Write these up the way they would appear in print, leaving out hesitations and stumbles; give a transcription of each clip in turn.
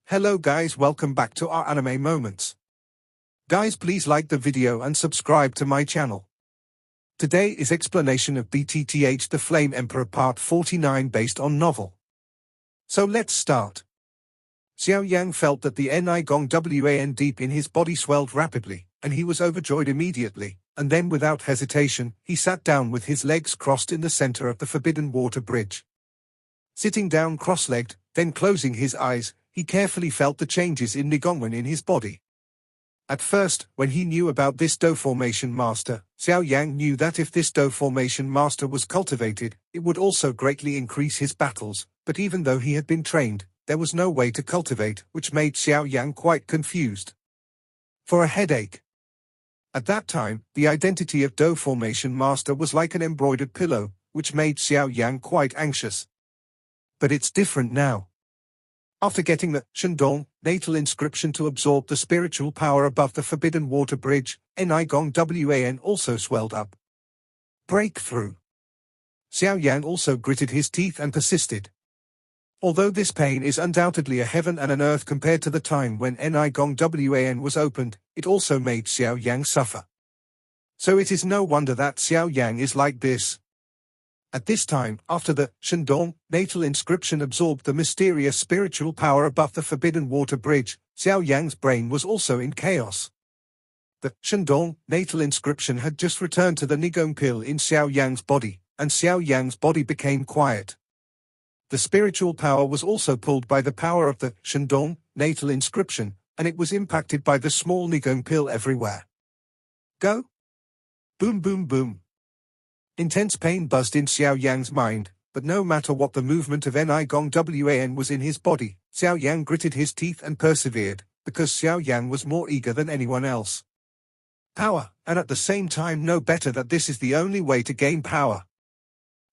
Hello guys, welcome back to our anime moments. Guys, please like the video and subscribe to my channel. Today is explanation of BTTH The Flame Emperor Part 49 based on novel. So let's start. Xiao Yan felt that the Nigong deep in his body swelled rapidly, and he was overjoyed immediately, and then without hesitation, he sat down with his legs crossed in the center of the Forbidden Water Bridge. Sitting down cross-legged, then closing his eyes, he carefully felt the changes in Nigongwen in his body. At first, when he knew about this Do Formation Master, Xiao Yan knew that if this Do Formation Master was cultivated, it would also greatly increase his battles, but even though he had been trained, there was no way to cultivate, which made Xiao Yan quite confused. For a headache. At that time, the identity of Do Formation Master was like an embroidered pillow, which made Xiao Yan quite anxious. But it's different now. After getting the Shandong natal inscription to absorb the spiritual power above the Forbidden Water Bridge, Nigong Wan also swelled up. Breakthrough. Xiao Yan also gritted his teeth and persisted. Although this pain is undoubtedly a heaven and an earth compared to the time when Nigong Wan was opened, it also made Xiao Yang suffer. So it is no wonder that Xiao Yang is like this. At this time, after the Shandong natal inscription absorbed the mysterious spiritual power above the Forbidden Water Bridge, Xiao Yang's brain was also in chaos. The Shandong natal inscription had just returned to the Nigong pill in Xiao Yang's body, and Xiao Yang's body became quiet. The spiritual power was also pulled by the power of the Shandong natal inscription, and it was impacted by the small Nigong pill everywhere. Go! Boom boom boom. Intense pain buzzed in Xiao Yang's mind, but no matter what the movement of Nigong Wan was in his body, Xiao Yang gritted his teeth and persevered, because Xiao Yang was more eager than anyone else. Power, and at the same time know better that this is the only way to gain power.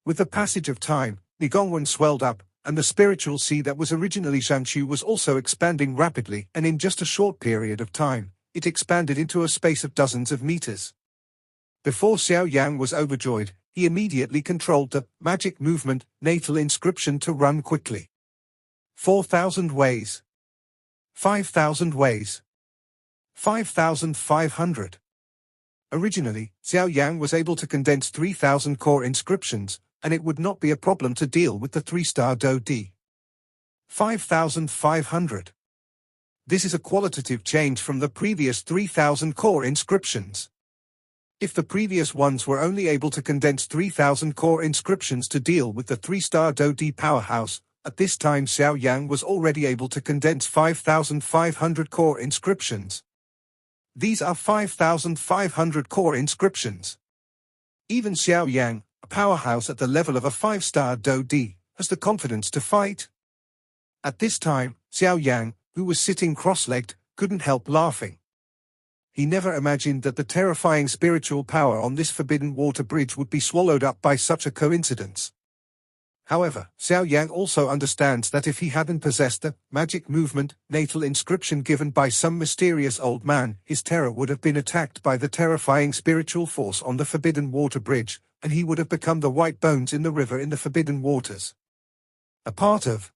With the passage of time, Nigongwen swelled up, and the spiritual sea that was originally Shanshu was also expanding rapidly, and in just a short period of time, it expanded into a space of dozens of meters. Before Xiao Yang was overjoyed, he immediately controlled the magic movement natal inscription to run quickly. 4,000 ways. 5,000 ways. 5,500. Originally, Xiao Yang was able to condense 3,000 core inscriptions, and it would not be a problem to deal with the 3-star Do D. 5,500. This is a qualitative change from the previous 3,000 core inscriptions. If the previous ones were only able to condense 3,000 core inscriptions to deal with the 3-star Do D powerhouse, at this time Xiao Yang was already able to condense 5,500 core inscriptions. These are 5,500 core inscriptions. Even Xiao Yang, a powerhouse at the level of a 5-star Do D, has the confidence to fight. At this time, Xiao Yang, who was sitting cross-legged, couldn't help laughing. He never imagined that the terrifying spiritual power on this Forbidden Water Bridge would be swallowed up by such a coincidence. However, Xiao Yang also understands that if he hadn't possessed the magic movement natal inscription given by some mysterious old man, his terror would have been attacked by the terrifying spiritual force on the Forbidden Water Bridge, and he would have become the white bones in the river in the Forbidden Waters. A part of.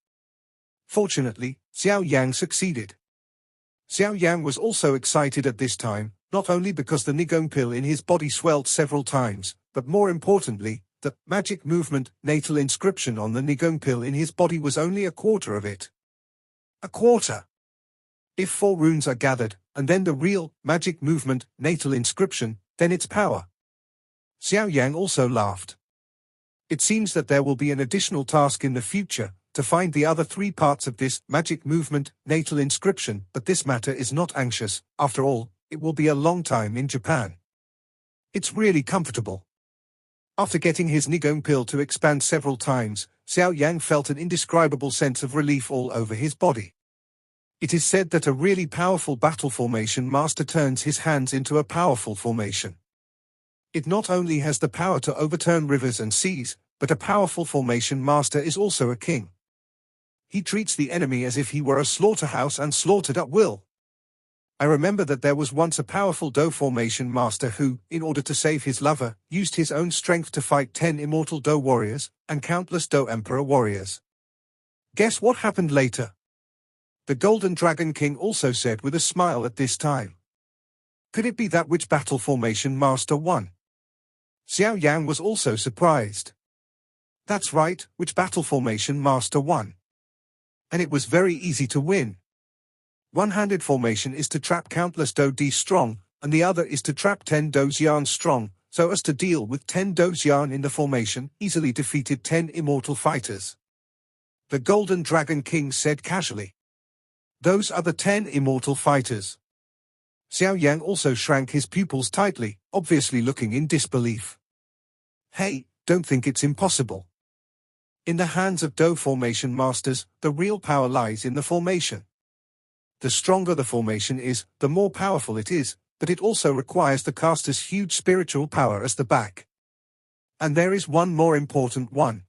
Fortunately, Xiao Yang succeeded. Xiao Yang was also excited at this time, not only because the Nigong pill in his body swelled several times, but more importantly, the magic movement natal inscription on the Nigong pill in his body was only a quarter of it. A quarter! If 4 runes are gathered, and then the real magic movement natal inscription, then its power. Xiao Yang also laughed. It seems that there will be an additional task in the future, to find the other 3 parts of this magic movement natal inscription, but this matter is not anxious. After all, it will be a long time in Japan. It's really comfortable. After getting his Nigong pill to expand several times, Xiao Yang felt an indescribable sense of relief all over his body. It is said that a really powerful battle formation master turns his hands into a powerful formation. It not only has the power to overturn rivers and seas, but a powerful formation master is also a king. He treats the enemy as if he were a slaughterhouse and slaughtered at will. I remember that there was once a powerful Do formation master who, in order to save his lover, used his own strength to fight 10 immortal Do warriors, and countless Do emperor warriors. Guess what happened later? The Golden Dragon King also said with a smile at this time. Could it be that which battle formation Master won? Xiao Yan was also surprised. That's right, which battle formation Master won. And it was very easy to win. One-handed formation is to trap countless Do Di strong, and the other is to trap 10 Do Yan strong, so as to deal with 10 Do Yan in the formation, easily defeated 10 immortal fighters. The Golden Dragon King said casually. Those are the 10 immortal fighters. Xiao Yan also shrank his pupils tightly, obviously looking in disbelief. Hey, don't think it's impossible. In the hands of Do formation masters, the real power lies in the formation. The stronger the formation is, the more powerful it is, but it also requires the caster's huge spiritual power as the back. And there is one more important one.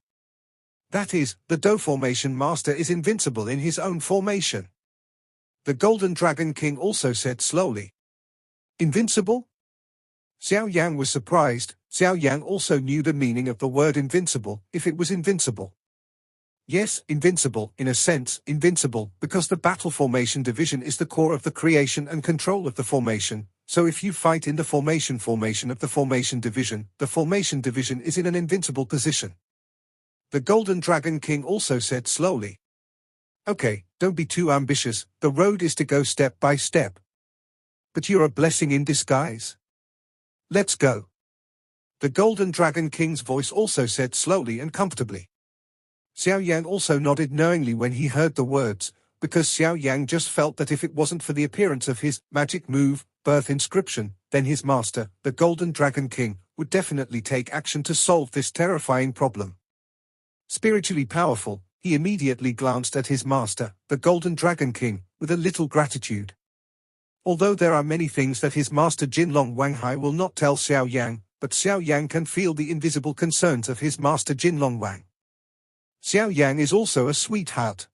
That is, the Do formation master is invincible in his own formation. The Golden Dragon King also said slowly. Invincible? Xiao Yang was surprised. Xiao Yang also knew the meaning of the word invincible, if it was invincible. Yes, invincible, in a sense, invincible, because the battle formation division is the core of the creation and control of the formation, so if you fight in the formation of the formation division is in an invincible position. The Golden Dragon King also said slowly. Okay, don't be too ambitious, the road is to go step by step. But you're a blessing in disguise. Let's go. The Golden Dragon King's voice also said slowly and comfortably. Xiao Yang also nodded knowingly when he heard the words, because Xiao Yang just felt that if it wasn't for the appearance of his magic move, birth inscription, then his master, the Golden Dragon King, would definitely take action to solve this terrifying problem. Spiritually powerful, he immediately glanced at his master, the Golden Dragon King, with a little gratitude. Although there are many things that his master Jinlong Wanghai will not tell Xiao Yang, but Xiao Yang can feel the invisible concerns of his master Jinlong Wang. Xiao Yang is also a sweetheart.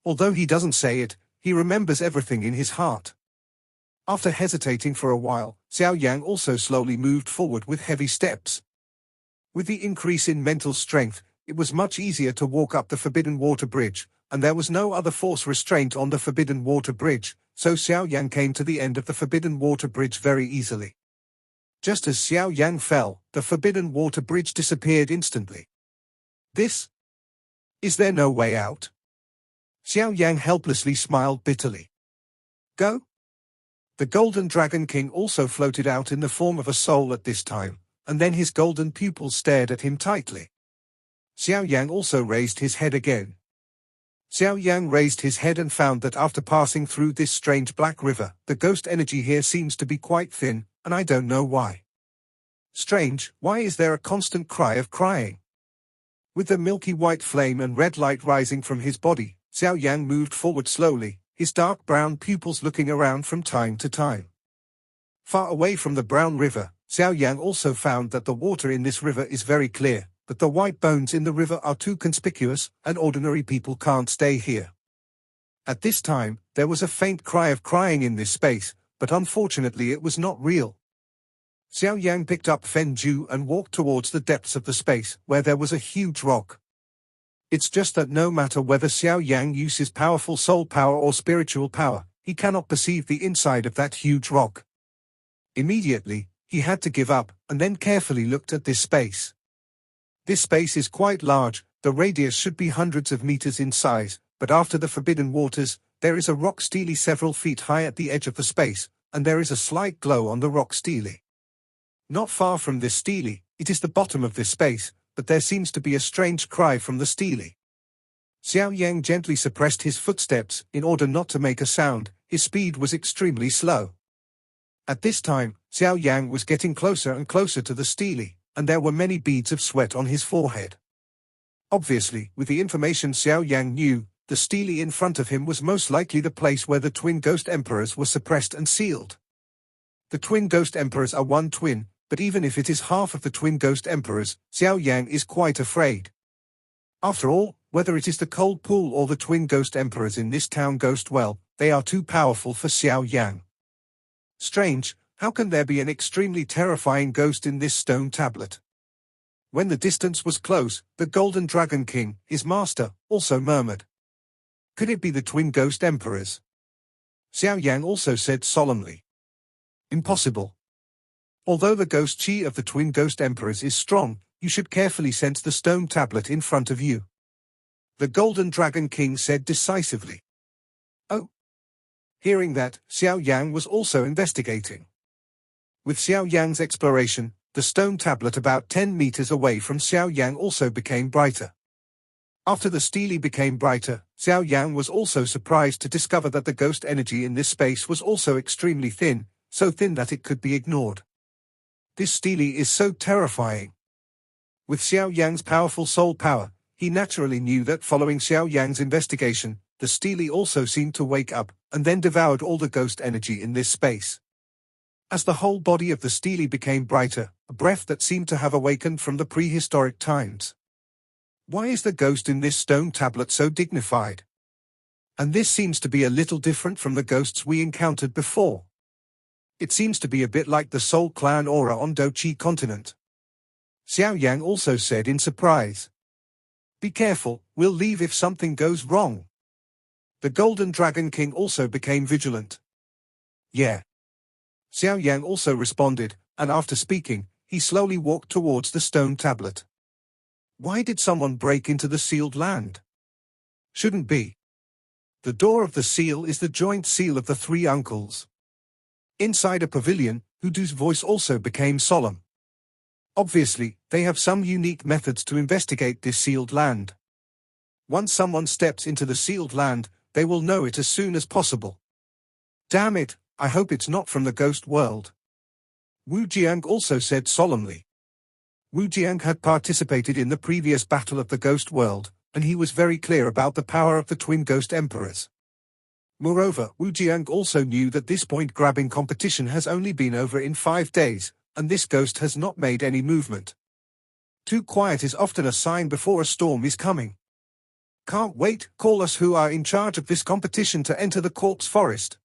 Although he doesn't say it, he remembers everything in his heart. After hesitating for a while, Xiao Yang also slowly moved forward with heavy steps. With the increase in mental strength, it was much easier to walk up the Forbidden Water Bridge, and there was no other force restraint on the Forbidden Water Bridge, so Xiao Yang came to the end of the Forbidden Water Bridge very easily. Just as Xiao Yang fell, the Forbidden Water Bridge disappeared instantly. Is there no way out? Xiao Yang helplessly smiled bitterly. Go? The Golden Dragon King also floated out in the form of a soul at this time, and then his golden pupils stared at him tightly. Xiao Yang also raised his head again. Xiao Yang raised his head and found that after passing through this strange black river, the ghost energy here seems to be quite thin, and I don't know why. Strange, why is there a constant cry of crying? With the milky white flame and red light rising from his body, Xiao Yang moved forward slowly, his dark brown pupils looking around from time to time. Far away from the brown river, Xiao Yang also found that the water in this river is very clear, but the white bones in the river are too conspicuous, and ordinary people can't stay here. At this time, there was a faint cry of crying in this space, but unfortunately it was not real. Xiao Yang picked up Fen Ju and walked towards the depths of the space, where there was a huge rock. It's just that no matter whether Xiao Yang uses powerful soul power or spiritual power, he cannot perceive the inside of that huge rock. Immediately, he had to give up, and then carefully looked at this space. This space is quite large, the radius should be hundreds of meters in size, but after the Forbidden Waters, there is a rock stele several feet high at the edge of the space, and there is a slight glow on the rock stele. Not far from this stele, it is the bottom of this space, but there seems to be a strange cry from the stele. Xiao Yang gently suppressed his footsteps in order not to make a sound, his speed was extremely slow. At this time, Xiao Yang was getting closer and closer to the stele, and there were many beads of sweat on his forehead. Obviously, with the information Xiao Yang knew, the stele in front of him was most likely the place where the twin ghost emperors were suppressed and sealed. The twin ghost emperors are one twin, but even if it is half of the twin ghost emperors, Xiao Yang is quite afraid. After all, whether it is the cold pool or the twin ghost emperors in this town ghost well, they are too powerful for Xiao Yang. Strange, how can there be an extremely terrifying ghost in this stone tablet? When the distance was close, the Golden Dragon King, his master, also murmured. Could it be the twin ghost emperors? Xiao Yan also said solemnly. Impossible. Although the ghost chi of the twin ghost emperors is strong, you should carefully sense the stone tablet in front of you. The Golden Dragon King said decisively. Oh. Hearing that, Xiao Yang was also investigating. With Xiao Yang's exploration, the stone tablet about 10 meters away from Xiao Yang also became brighter. After the stele became brighter, Xiao Yang was also surprised to discover that the ghost energy in this space was also extremely thin, so thin that it could be ignored. This stele is so terrifying. With Xiao Yang's powerful soul power, he naturally knew that following Xiao Yang's investigation, the stele also seemed to wake up, and then devoured all the ghost energy in this space. As the whole body of the stele became brighter, a breath that seemed to have awakened from the prehistoric times. Why is the ghost in this stone tablet so dignified? And this seems to be a little different from the ghosts we encountered before. It seems to be a bit like the Soul Clan aura on Dochi continent. Xiao Yang also said in surprise. Be careful, we'll leave if something goes wrong. The Golden Dragon King also became vigilant. Yeah. Xiao Yang also responded, and after speaking, he slowly walked towards the stone tablet. Why did someone break into the sealed land? Shouldn't be. The door of the seal is the joint seal of the three uncles. Inside a pavilion, Hudu's voice also became solemn. Obviously, they have some unique methods to investigate this sealed land. Once someone steps into the sealed land, they will know it as soon as possible. Damn it, I hope it's not from the ghost world. Wu Jiang also said solemnly. Wu Jiang had participated in the previous battle of the ghost world, and he was very clear about the power of the twin ghost emperors. Moreover, Wu Jiang also knew that this point-grabbing competition has only been over in 5 days, and this ghost has not made any movement. Too quiet is often a sign before a storm is coming. Can't wait, call us who are in charge of this competition to enter the corpse forest.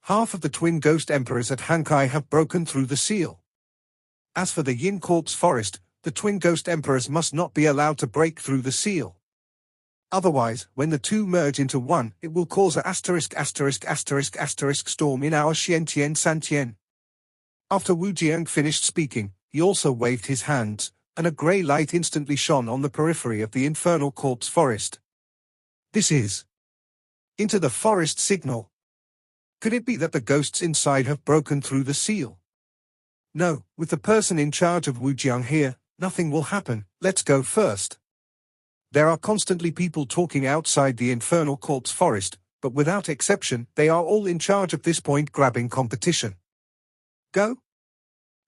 Half of the twin ghost emperors at Hankai have broken through the seal. As for the Yin corpse forest, the twin ghost emperors must not be allowed to break through the seal. Otherwise, when the two merge into one, it will cause a ****** storm in our Xiantian Santian. After Wu Jiang finished speaking, he also waved his hands, and a grey light instantly shone on the periphery of the infernal corpse forest. This is into the forest signal. Could it be that the ghosts inside have broken through the seal? No, with the person in charge of Wu Jiang here, nothing will happen, let's go first. There are constantly people talking outside the infernal corpse forest, but without exception, they are all in charge of this point-grabbing competition. Go?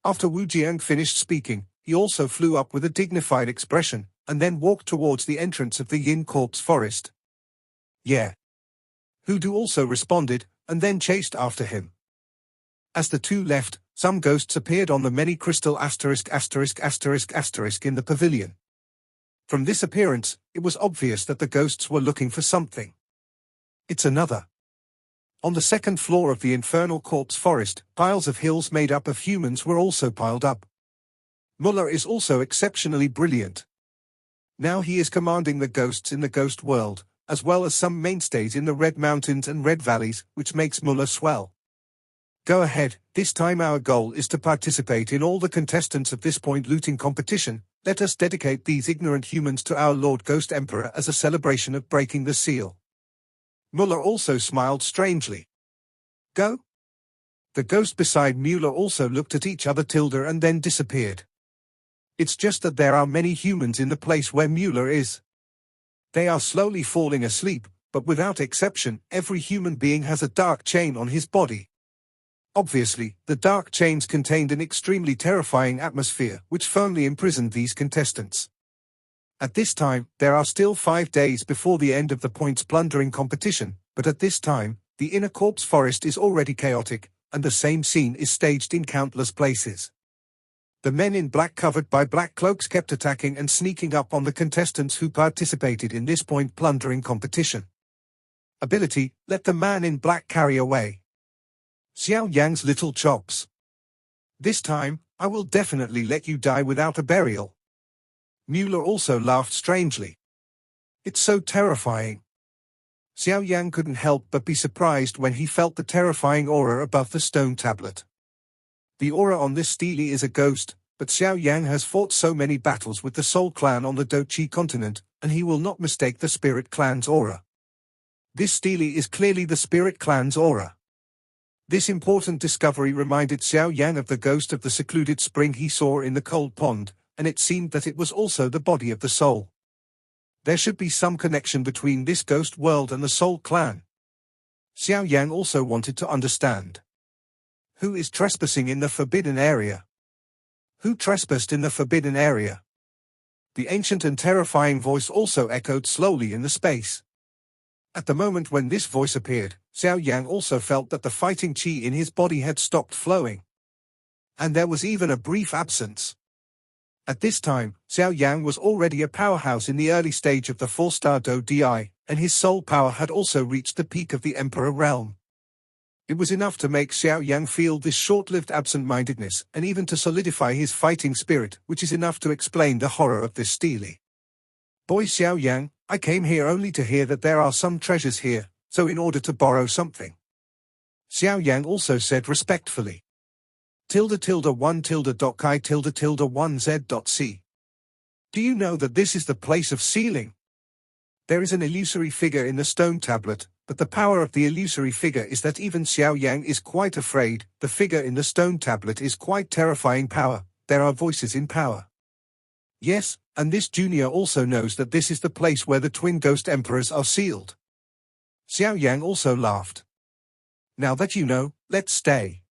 After Wu Jiang finished speaking, he also flew up with a dignified expression, and then walked towards the entrance of the Yin corpse forest. Yeah. Hudu also responded, and then chased after him. As the two left, some ghosts appeared on the many crystal ***** in the pavilion. From this appearance, it was obvious that the ghosts were looking for something. It's another. On the second floor of the infernal corpse forest, piles of hills made up of humans were also piled up. Mullah is also exceptionally brilliant. Now he is commanding the ghosts in the ghost world, as well as some mainstays in the Red Mountains and Red Valleys, which makes Mullah swell. Go ahead, this time our goal is to participate in all the contestants of this point looting competition. Let us dedicate these ignorant humans to our Lord Ghost Emperor as a celebration of breaking the seal. Mullah also smiled strangely. Go? The ghost beside Mullah also looked at each other and then disappeared. It's just that there are many humans in the place where Mullah is. They are slowly falling asleep, but without exception, every human being has a dark chain on his body. Obviously, the dark chains contained an extremely terrifying atmosphere which firmly imprisoned these contestants. At this time, there are still 5 days before the end of the points plundering competition, but at this time, the inner corpse forest is already chaotic, and the same scene is staged in countless places. The men in black covered by black cloaks kept attacking and sneaking up on the contestants who participated in this point plundering competition. Ability, let the man in black carry away. Xiao Yang's little chops. This time, I will definitely let you die without a burial. Mullah also laughed strangely. It's so terrifying. Xiao Yan couldn't help but be surprised when he felt the terrifying aura above the stone tablet. The aura on this stele is a ghost, but Xiao Yan has fought so many battles with the Soul Clan on the Dochi continent, and he will not mistake the Spirit Clan's aura. This stele is clearly the Spirit Clan's aura. This important discovery reminded Xiao Yan of the ghost of the secluded spring he saw in the cold pond, and it seemed that it was also the body of the soul. There should be some connection between this ghost world and the Soul Clan. Xiao Yan also wanted to understand. Who is trespassing in the forbidden area? Who trespassed in the forbidden area? The ancient and terrifying voice also echoed slowly in the space. At the moment when this voice appeared, Xiao Yan also felt that the fighting qi in his body had stopped flowing. And there was even a brief absence. At this time, Xiao Yan was already a powerhouse in the early stage of the 4-star Do Di, and his soul power had also reached the peak of the Emperor realm. It was enough to make Xiao Yan feel this short-lived absent-mindedness, and even to solidify his fighting spirit, which is enough to explain the horror of this stele. Boy Xiao Yan, I came here only to hear that there are some treasures here, so in order to borrow something. Xiao Yan also said respectfully. ~1~Ki~1Z.C. Do you know that this is the place of sealing? There is an illusory figure in the stone tablet, but the power of the illusory figure is that even Xiao Yan is quite afraid. The figure in the stone tablet is quite terrifying power. There are voices in power. Yes, and this junior also knows that this is the place where the twin ghost emperors are sealed. Xiao Yan also laughed. Now that you know, let's stay.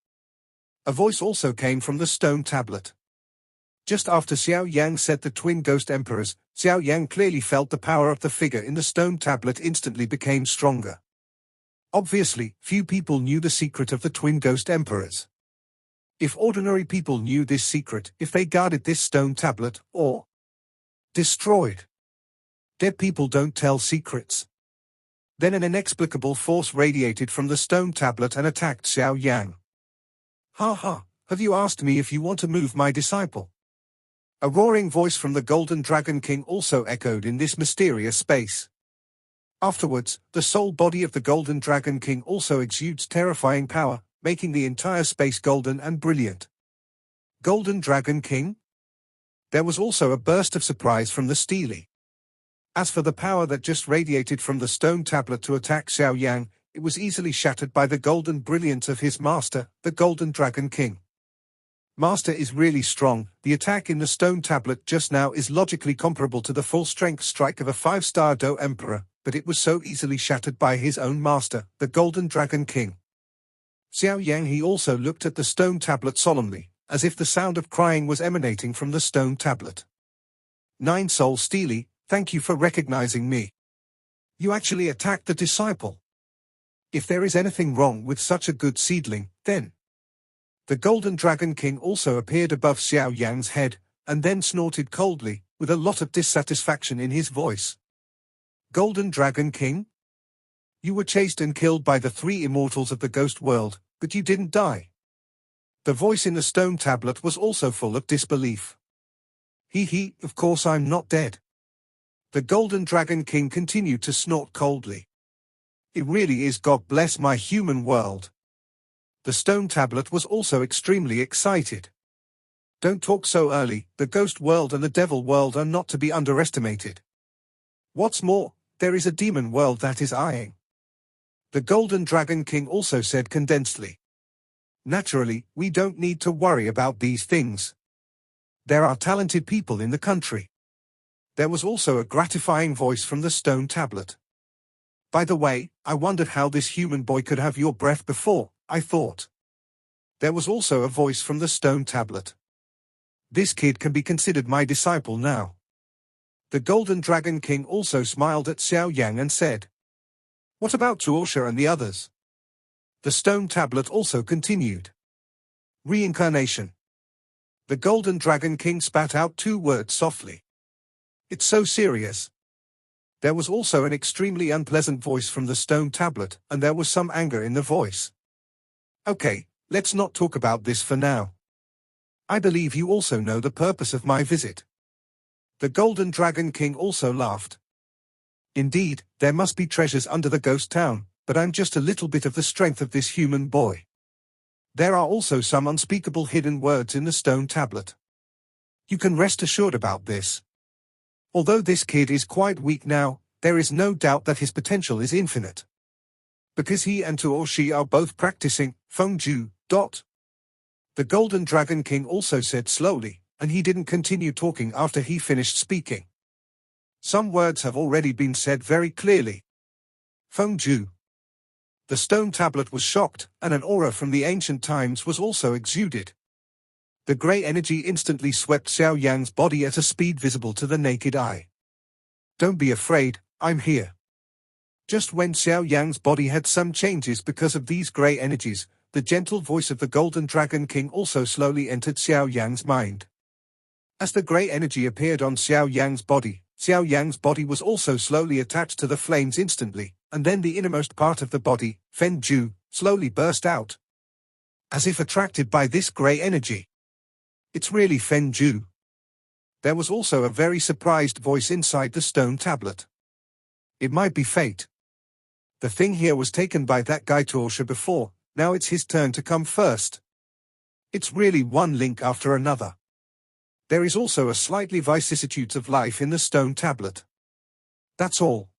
A voice also came from the stone tablet. Just after Xiao Yan said the twin ghost emperors, Xiao Yan clearly felt the power of the figure in the stone tablet instantly became stronger. Obviously, few people knew the secret of the twin ghost emperors. If ordinary people knew this secret, if they guarded this stone tablet, or destroyed. Dead people don't tell secrets. Then an inexplicable force radiated from the stone tablet and attacked Xiao Yan. Ha ha, have you asked me if you want to move my disciple? A roaring voice from the Golden Dragon King also echoed in this mysterious space. Afterwards, the soul body of the Golden Dragon King also exudes terrifying power, making the entire space golden and brilliant. Golden Dragon King? There was also a burst of surprise from the stele. As for the power that just radiated from the stone tablet to attack Xiao Yan, it was easily shattered by the golden brilliance of his master, the Golden Dragon King. Master is really strong. The attack in the stone tablet just now is logically comparable to the full-strength strike of a 5-star Do Emperor, but it was so easily shattered by his own master, the Golden Dragon King. Xiao Yan he also looked at the stone tablet solemnly, as if the sound of crying was emanating from the stone tablet. 9 Soul Stele, thank you for recognizing me. You actually attacked the disciple. If there is anything wrong with such a good seedling, then... The Golden Dragon King also appeared above Xiao Yan's head, and then snorted coldly, with a lot of dissatisfaction in his voice. Golden Dragon King? You were chased and killed by the 3 immortals of the ghost world, but you didn't die. The voice in the stone tablet was also full of disbelief. He, of course I'm not dead. The Golden Dragon King continued to snort coldly. It really is God bless my human world. The stone tablet was also extremely excited. Don't talk so early, the ghost world and the devil world are not to be underestimated. What's more, there is a demon world that is eyeing. The Golden Dragon King also said condensedly. Naturally, we don't need to worry about these things. There are talented people in the country. There was also a gratifying voice from the stone tablet. By the way, I wondered how this human boy could have your breath before, I thought. There was also a voice from the stone tablet. This kid can be considered my disciple now. The Golden Dragon King also smiled at Xiao Yan and said. What about Zhuosha and the others? The stone tablet also continued. Reincarnation. The Golden Dragon King spat out 2 words softly. It's so serious. There was also an extremely unpleasant voice from the stone tablet, and there was some anger in the voice. Okay, let's not talk about this for now. I believe you also know the purpose of my visit. The Golden Dragon King also laughed. Indeed, there must be treasures under the ghost town, but I'm just a little bit of the strength of this human boy. There are also some unspeakable hidden words in the stone tablet. You can rest assured about this. Although this kid is quite weak now, there is no doubt that his potential is infinite. Because he and Tuo Shi are both practicing Fengju. The Golden Dragon King also said slowly, and he didn't continue talking after he finished speaking. Some words have already been said very clearly. Fengju. The stone tablet was shocked, and an aura from the ancient times was also exuded. The grey energy instantly swept Xiao Yan's body at a speed visible to the naked eye. Don't be afraid, I'm here. Just when Xiao Yan's body had some changes because of these grey energies, the gentle voice of the Golden Dragon King also slowly entered Xiao Yan's mind. As the grey energy appeared on Xiao Yan's body was also slowly attached to the flames instantly, and then the innermost part of the body, Fengju, slowly burst out. As if attracted by this grey energy. It's really Fengju. There was also a very surprised voice inside the stone tablet. It might be fate. The thing here was taken by that guy Tuosha before, now it's his turn to come first. It's really one link after another. There is also a slightly vicissitudes of life in the stone tablet. That's all.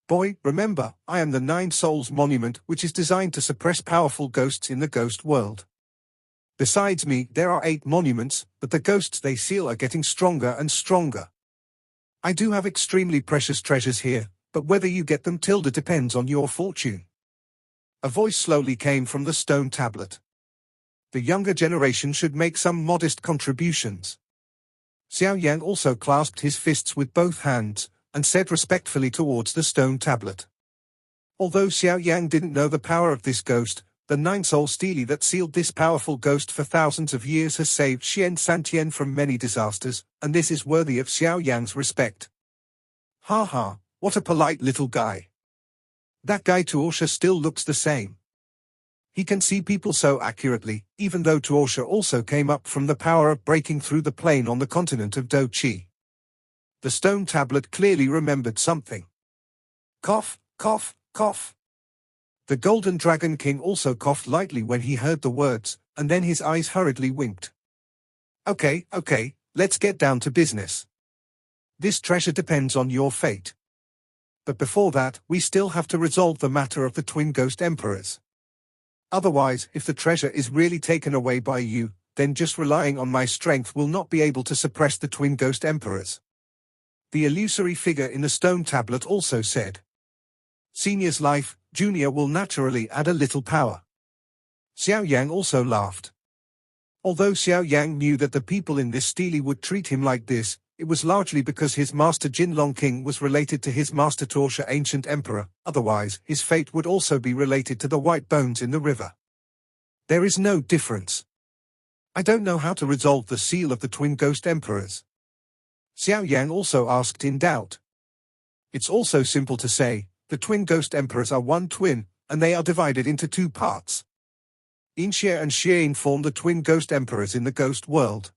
Boy, remember, I am the Nine Souls monument which is designed to suppress powerful ghosts in the ghost world. Besides me, there are 8 monuments, but the ghosts they seal are getting stronger and stronger. I do have extremely precious treasures here, but whether you get them depends on your fortune. A voice slowly came from the stone tablet. The younger generation should make some modest contributions. Xiao Yan also clasped his fists with both hands, and said respectfully towards the stone tablet. Although Xiao Yan didn't know the power of this ghost, the 9-soul stele that sealed this powerful ghost for thousands of years has saved Xian Santian from many disasters, and this is worthy of Xiao Yan's respect. Ha ha, what a polite little guy. That guy Tuosha still looks the same. He can see people so accurately, even though Tuosha also came up from the power of breaking through the plane on the continent of Do-Chi. The stone tablet clearly remembered something. Cough, cough, cough. The Golden Dragon King also coughed lightly when he heard the words, and then his eyes hurriedly winked. Okay, let's get down to business. This treasure depends on your fate. But before that, we still have to resolve the matter of the twin ghost emperors. Otherwise, if the treasure is really taken away by you, then just relying on my strength will not be able to suppress the twin ghost emperors. The illusory figure in the stone tablet also said. Senior's life, Junior will naturally add a little power. Xiao Yang also laughed. Although Xiao Yang knew that the people in this stele would treat him like this, it was largely because his master Jinlong King was related to his master Tuosha Ancient Emperor, otherwise his fate would also be related to the white bones in the river. There is no difference. I don't know how to resolve the seal of the twin ghost emperors. Xiao Yang also asked in doubt. It's also simple to say, the twin ghost emperors are one twin, and they are divided into 2 parts. Inxia and Xian form the twin ghost emperors in the ghost world.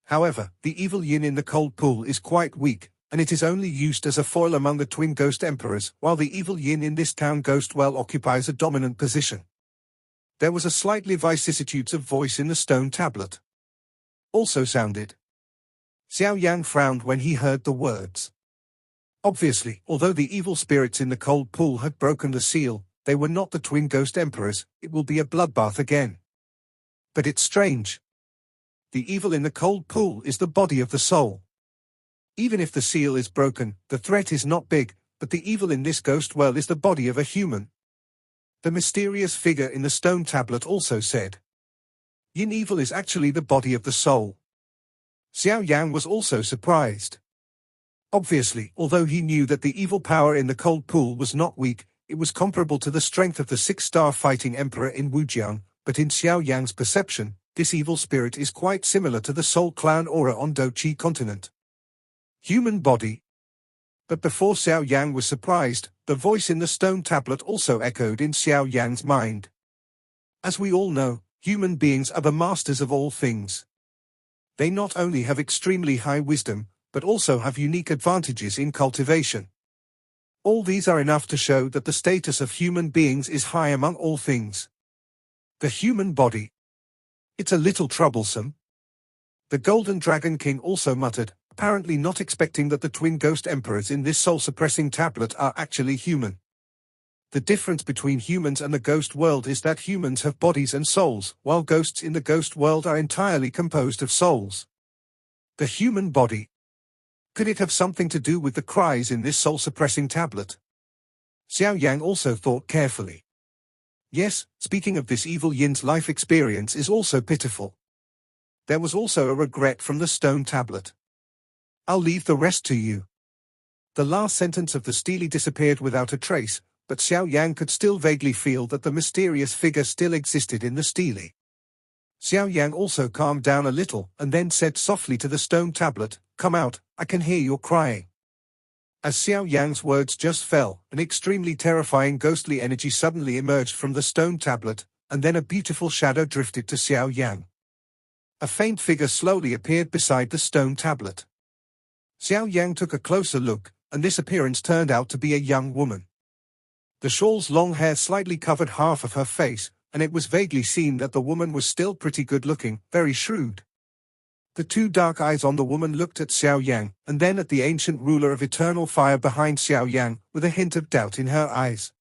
However, the evil yin in the cold pool is quite weak, and it is only used as a foil among the twin ghost emperors, while the evil yin in this town ghost well occupies a dominant position. There was a slightly vicissitudes of voice in the stone tablet. Also sounded. Xiao Yang frowned when he heard the words. Obviously, although the evil spirits in the cold pool had broken the seal, they were not the twin ghost emperors. It will be a bloodbath again. But it's strange. The evil in the cold pool is the body of the soul. Even if the seal is broken, the threat is not big, but the evil in this ghost world is the body of a human. The mysterious figure in the stone tablet also said. Yin evil is actually the body of the soul. Xiao Yang was also surprised. Obviously, although he knew that the evil power in the cold pool was not weak, it was comparable to the strength of the 6-star fighting emperor in Wujiang, but in Xiao Yang's perception, this evil spirit is quite similar to the Soul Clan aura on Do-Chi continent. Human body. But before Xiao Yang was surprised, the voice in the stone tablet also echoed in Xiao Yang's mind. As we all know, human beings are the masters of all things. They not only have extremely high wisdom, but also have unique advantages in cultivation. All these are enough to show that the status of human beings is high among all things. The human body. It's a little troublesome. The Golden Dragon King also muttered, apparently not expecting that the twin ghost emperors in this soul-suppressing tablet are actually human. The difference between humans and the ghost world is that humans have bodies and souls, while ghosts in the ghost world are entirely composed of souls. The human body. Could it have something to do with the cries in this soul-suppressing tablet? Xiao Yan also thought carefully. Yes, speaking of this evil Yin's life experience is also pitiful. There was also a regret from the stone tablet. I'll leave the rest to you. The last sentence of the stele disappeared without a trace, but Xiao Yan could still vaguely feel that the mysterious figure still existed in the stele. Xiao Yan also calmed down a little and then said softly to the stone tablet, "Come out, I can hear your crying." As Xiao Yan's words just fell, an extremely terrifying ghostly energy suddenly emerged from the stone tablet, and then a beautiful shadow drifted to Xiao Yan. A faint figure slowly appeared beside the stone tablet. Xiao Yan took a closer look, and this appearance turned out to be a young woman. The shawl's long hair slightly covered half of her face, and it was vaguely seen that the woman was still pretty good-looking, very shrewd. The two dark eyes on the woman looked at Xiao Yan, and then at the ancient ruler of eternal fire behind Xiao Yan, with a hint of doubt in her eyes.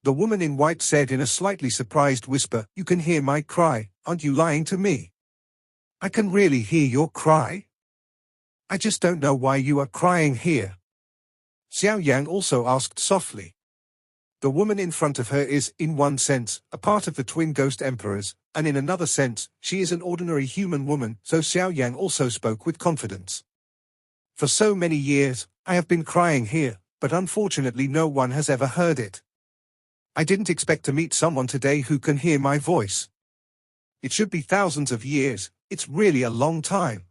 The woman in white said in a slightly surprised whisper, "You can hear my cry, aren't you lying to me?" "I can really hear your cry? I just don't know why you are crying here." Xiao Yan also asked softly. The woman in front of her is, in one sense, a part of the twin ghost emperors, and in another sense, she is an ordinary human woman, so Xiao Yan also spoke with confidence. "For so many years, I have been crying here, but unfortunately no one has ever heard it. I didn't expect to meet someone today who can hear my voice. It should be thousands of years, it's really a long time."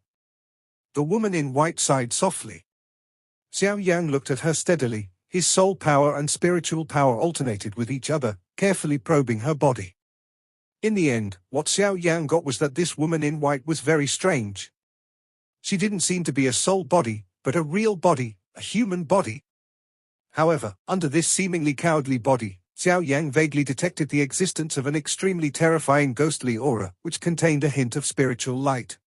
The woman in white sighed softly. Xiao Yan looked at her steadily. His soul power and spiritual power alternated with each other, carefully probing her body. In the end, what Xiao Yan got was that this woman in white was very strange. She didn't seem to be a soul body, but a real body, a human body. However, under this seemingly cowardly body, Xiao Yan vaguely detected the existence of an extremely terrifying ghostly aura, which contained a hint of spiritual light.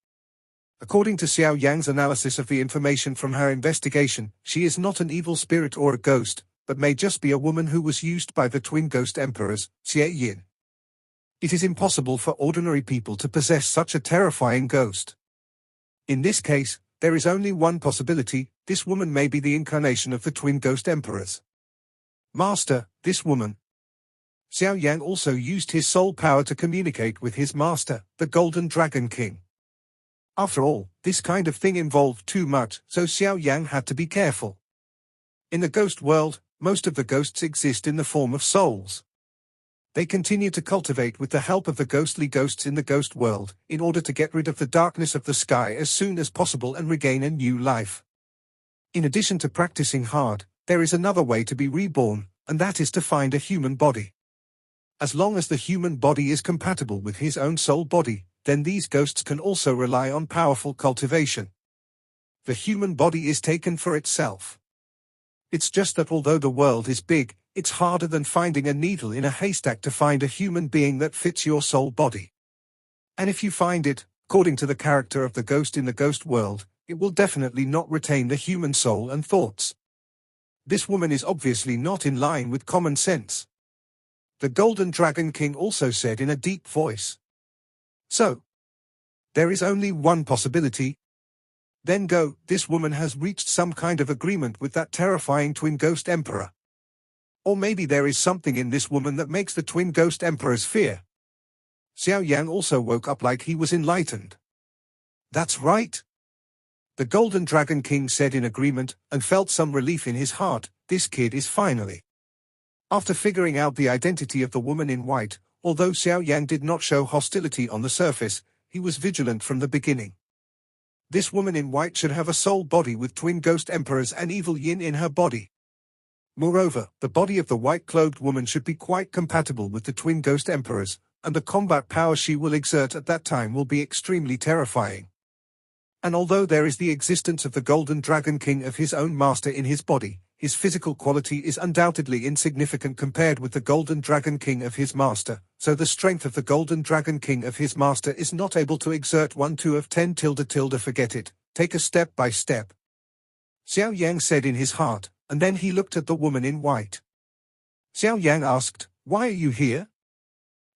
According to Xiao Yan's analysis of the information from her investigation, she is not an evil spirit or a ghost, but may just be a woman who was used by the twin ghost emperors, Xie Yin. It is impossible for ordinary people to possess such a terrifying ghost. In this case, there is only one possibility: this woman may be the incarnation of the twin ghost emperors. Master, this woman. Xiao Yan also used his soul power to communicate with his master, the Golden Dragon King. After all, this kind of thing involved too much, so Xiao Yan had to be careful. In the ghost world, most of the ghosts exist in the form of souls. They continue to cultivate with the help of the ghostly ghosts in the ghost world, in order to get rid of the darkness of the sky as soon as possible and regain a new life. In addition to practicing hard, there is another way to be reborn, and that is to find a human body. As long as the human body is compatible with his own soul body, then these ghosts can also rely on powerful cultivation. The human body is taken for itself. It's just that although the world is big, it's harder than finding a needle in a haystack to find a human being that fits your soul body. And if you find it, according to the character of the ghost in the ghost world, it will definitely not retain the human soul and thoughts. This woman is obviously not in line with common sense. The Golden Dragon King also said in a deep voice. So, there is only one possibility. Then go, this woman has reached some kind of agreement with that terrifying twin ghost emperor. Or maybe there is something in this woman that makes the twin ghost emperors fear. Xiao Yan also woke up like he was enlightened. That's right. The Golden Dragon King said in agreement, and felt some relief in his heart. This kid is finally. After figuring out the identity of the woman in white, although Xiao Yan did not show hostility on the surface, he was vigilant from the beginning. This woman in white should have a soul body with twin ghost emperors and evil yin in her body. Moreover, the body of the white-clothed woman should be quite compatible with the twin ghost emperors, and the combat power she will exert at that time will be extremely terrifying. And although there is the existence of the Golden Dragon King of his own master in his body, his physical quality is undoubtedly insignificant compared with the Golden Dragon King of his master, so the strength of the Golden Dragon King of his master is not able to exert 1 2 of 10 tilde tilde forget it, take a step by step. Xiao Yan said in his heart, and then he looked at the woman in white. Xiao Yan asked, "Why are you here?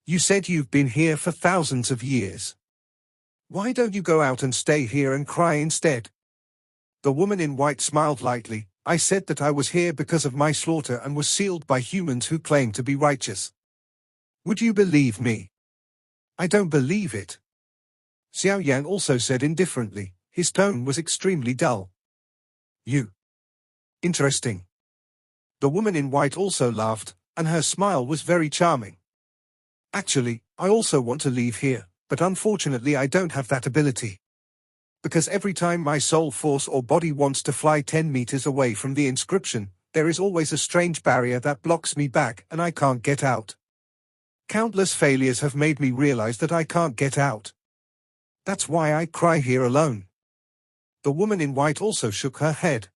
You said you've been here for thousands of years. Why don't you go out and stay here and cry instead?" The woman in white smiled lightly. "I said that I was here because of my slaughter and was sealed by humans who claim to be righteous. Would you believe me?" "I don't believe it." Xiao Yan also said indifferently. His tone was extremely dull. "You. Interesting." The woman in white also laughed, and her smile was very charming. "Actually, I also want to leave here, but unfortunately I don't have that ability. Because every time my soul force or body wants to fly 10 meters away from the inscription, there is always a strange barrier that blocks me back and I can't get out. Countless failures have made me realize that I can't get out. That's why I cry here alone." The woman in white also shook her head.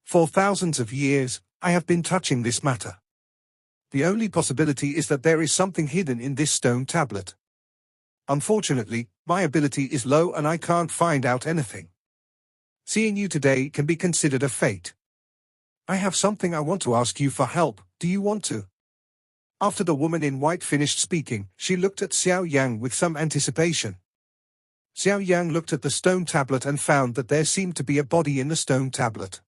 "For thousands of years, I have been touching this matter. The only possibility is that there is something hidden in this stone tablet. Unfortunately, my ability is low and I can't find out anything. Seeing you today can be considered a fate. I have something I want to ask you for help, do you want to?" After the woman in white finished speaking, she looked at Xiao Yang with some anticipation. Xiao Yang looked at the stone tablet and found that there seemed to be a body in the stone tablet.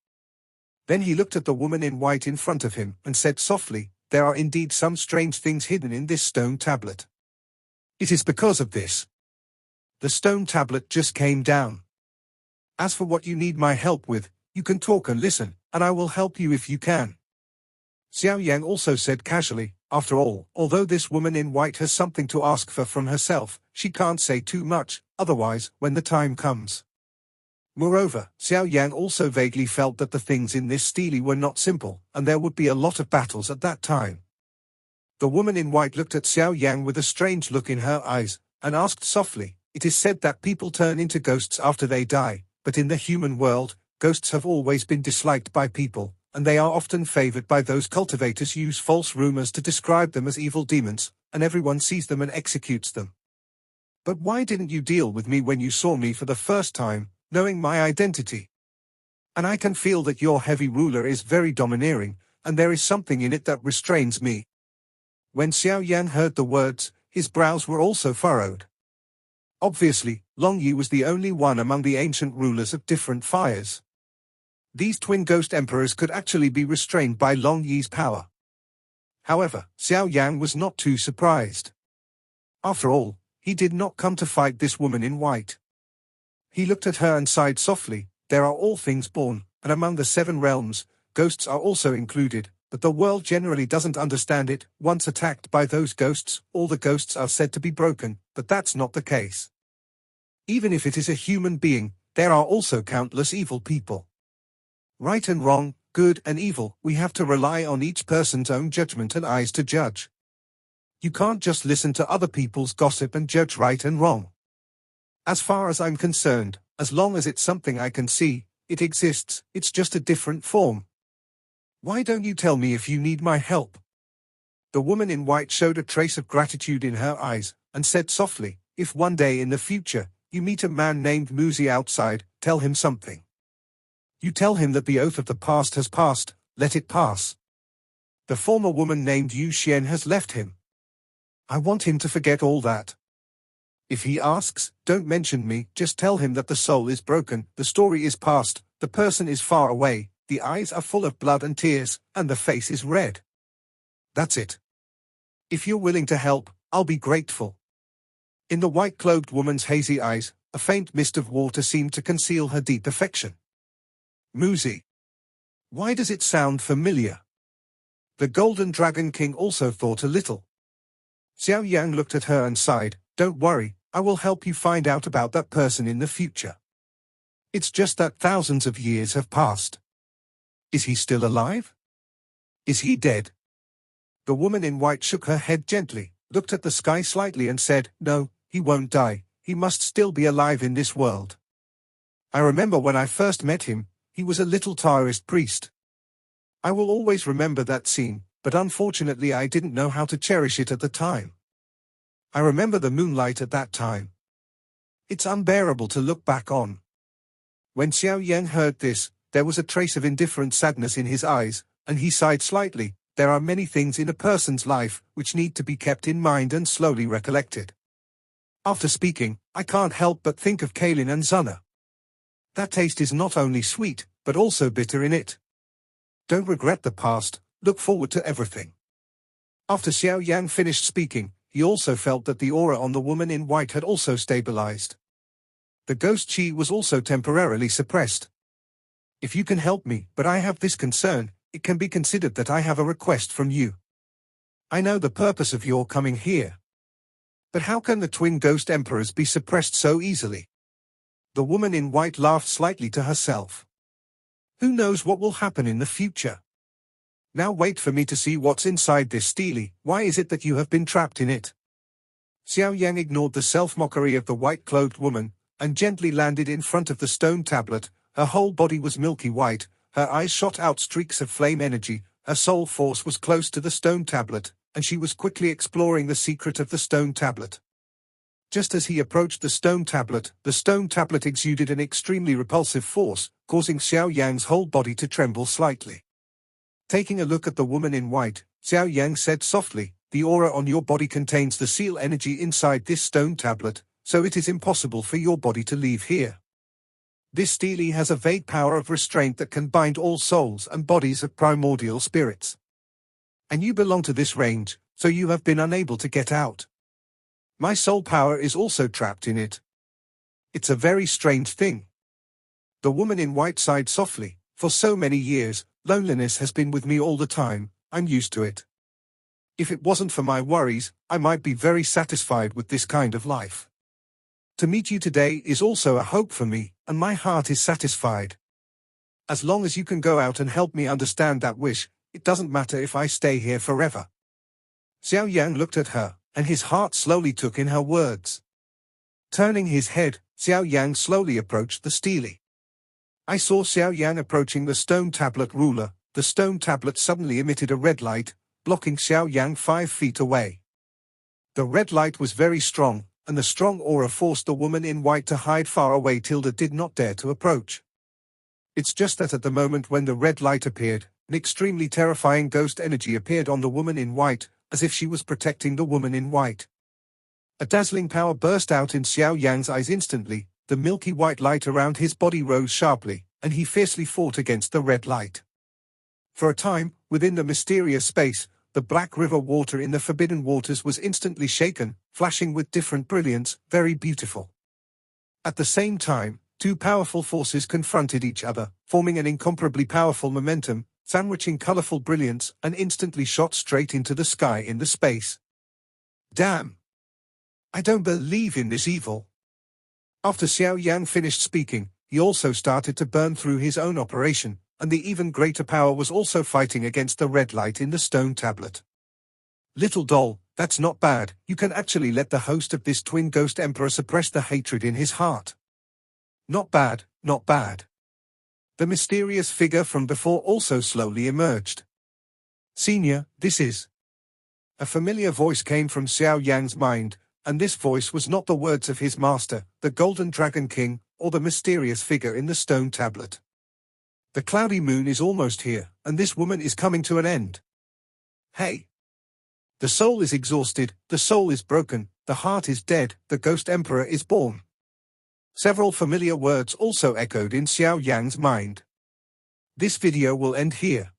Then he looked at the woman in white in front of him and said softly, "There are indeed some strange things hidden in this stone tablet. It is because of this. The stone tablet just came down. As for what you need my help with, you can talk and listen, and I will help you if you can." Xiao Yang also said casually, "After all, although this woman in white has something to ask for from herself, she can't say too much, otherwise, when the time comes." Moreover, Xiao Yang also vaguely felt that the things in this stele were not simple, and there would be a lot of battles at that time. The woman in white looked at Xiao Yang with a strange look in her eyes, and asked softly, "It is said that people turn into ghosts after they die, but in the human world, ghosts have always been disliked by people, and they are often favored by those cultivators who use false rumors to describe them as evil demons, and everyone sees them and executes them. But why didn't you deal with me when you saw me for the first time, knowing my identity? And I can feel that your heavy ruler is very domineering, and there is something in it that restrains me." When Xiao Yan heard the words, his brows were also furrowed. Obviously, Long Yi was the only one among the ancient rulers of different fires. These twin ghost emperors could actually be restrained by Long Yi's power. However, Xiao Yang was not too surprised. After all, he did not come to fight this woman in white. He looked at her and sighed softly. "There are all things born, and among the 7 realms, ghosts are also included, but the world generally doesn't understand it. Once attacked by those ghosts, all the ghosts are said to be broken, but that's not the case. Even if it is a human being, there are also countless evil people. Right and wrong, good and evil, we have to rely on each person's own judgment and eyes to judge. You can't just listen to other people's gossip and judge right and wrong. As far as I'm concerned, as long as it's something I can see, it exists, it's just a different form. Why don't you tell me if you need my help?" The woman in white showed a trace of gratitude in her eyes, and said softly, "If one day in the future, you meet a man named Muzi outside, tell him something. You tell him that the oath of the past has passed, let it pass. The former woman named Yu Xian has left him. I want him to forget all that. If he asks, don't mention me, just tell him that the soul is broken, the story is past, the person is far away, the eyes are full of blood and tears, and the face is red. That's it. If you're willing to help, I'll be grateful." In the white-cloaked woman's hazy eyes, a faint mist of water seemed to conceal her deep affection. Muzi. Why does it sound familiar? The Golden Dragon King also thought a little. Xiao Yang looked at her and sighed, "Don't worry, I will help you find out about that person in the future. It's just that thousands of years have passed. Is he still alive? Is he dead?" The woman in white shook her head gently, looked at the sky slightly and said, "No, he won't die, he must still be alive in this world. I remember when I first met him, he was a little Taoist priest. I will always remember that scene, but unfortunately I didn't know how to cherish it at the time. I remember the moonlight at that time. It's unbearable to look back on. When Xiao Yan heard this, there was a trace of indifferent sadness in his eyes, and he sighed slightly. There are many things in a person's life which need to be kept in mind and slowly recollected. After speaking, I can't help but think of Kaelin and Zuna. That taste is not only sweet, but also bitter in it. Don't regret the past, look forward to everything. After Xiao Yan finished speaking, he also felt that the aura on the woman in white had also stabilized. The ghost chi was also temporarily suppressed. If you can help me, but I have this concern, it can be considered that I have a request from you. I know the purpose of your coming here. But how can the twin ghost emperors be suppressed so easily? The woman in white laughed slightly to herself. Who knows what will happen in the future? Now wait for me to see what's inside this stele. Why is it that you have been trapped in it? Xiao Yan ignored the self-mockery of the white-clothed woman, and gently landed in front of the stone tablet. Her whole body was milky white, her eyes shot out streaks of flame energy, her soul force was close to the stone tablet, and she was quickly exploring the secret of the stone tablet. Just as he approached the stone tablet exuded an extremely repulsive force, causing Xiao Yan's whole body to tremble slightly. Taking a look at the woman in white, Xiao Yan said softly, "The aura on your body contains the seal energy inside this stone tablet, so it is impossible for your body to leave here. This stele has a vague power of restraint that can bind all souls and bodies of primordial spirits. And you belong to this range, so you have been unable to get out. My soul power is also trapped in it. It's a very strange thing." The woman in white sighed softly. "For so many years, loneliness has been with me all the time. I'm used to it. If it wasn't for my worries, I might be very satisfied with this kind of life. To meet you today is also a hope for me, and my heart is satisfied. As long as you can go out and help me understand that wish, it doesn't matter if I stay here forever." Xiao Yan looked at her, and his heart slowly took in her words. Turning his head, Xiao Yan slowly approached the stele. I saw Xiao Yan approaching the stone tablet ruler. The stone tablet suddenly emitted a red light, blocking Xiao Yan 5 feet away. The red light was very strong, and the strong aura forced the woman in white to hide far away. Tilda did not dare to approach. It's just that at the moment when the red light appeared, an extremely terrifying ghost energy appeared on the woman in white, as if she was protecting the woman in white. A dazzling power burst out in Xiao Yan's eyes instantly. The milky white light around his body rose sharply, and he fiercely fought against the red light. For a time, within the mysterious space, the black river water in the forbidden waters was instantly shaken, flashing with different brilliance, very beautiful. At the same time, two powerful forces confronted each other, forming an incomparably powerful momentum, sandwiching colorful brilliance, and instantly shot straight into the sky in the space. Damn! I don't believe in this evil. After Xiao Yan finished speaking, he also started to burn through his own operation, and the even greater power was also fighting against the red light in the stone tablet. Little doll, that's not bad. You can actually let the host of this twin ghost emperor suppress the hatred in his heart. Not bad, not bad. The mysterious figure from before also slowly emerged. Senior, this is... A familiar voice came from Xiao Yan's mind, and this voice was not the words of his master, the Golden Dragon King, or the mysterious figure in the stone tablet. The cloudy moon is almost here, and this woman is coming to an end. Hey! The soul is exhausted, the soul is broken, the heart is dead, the ghost emperor is born. Several familiar words also echoed in Xiao Yan's mind. This video will end here.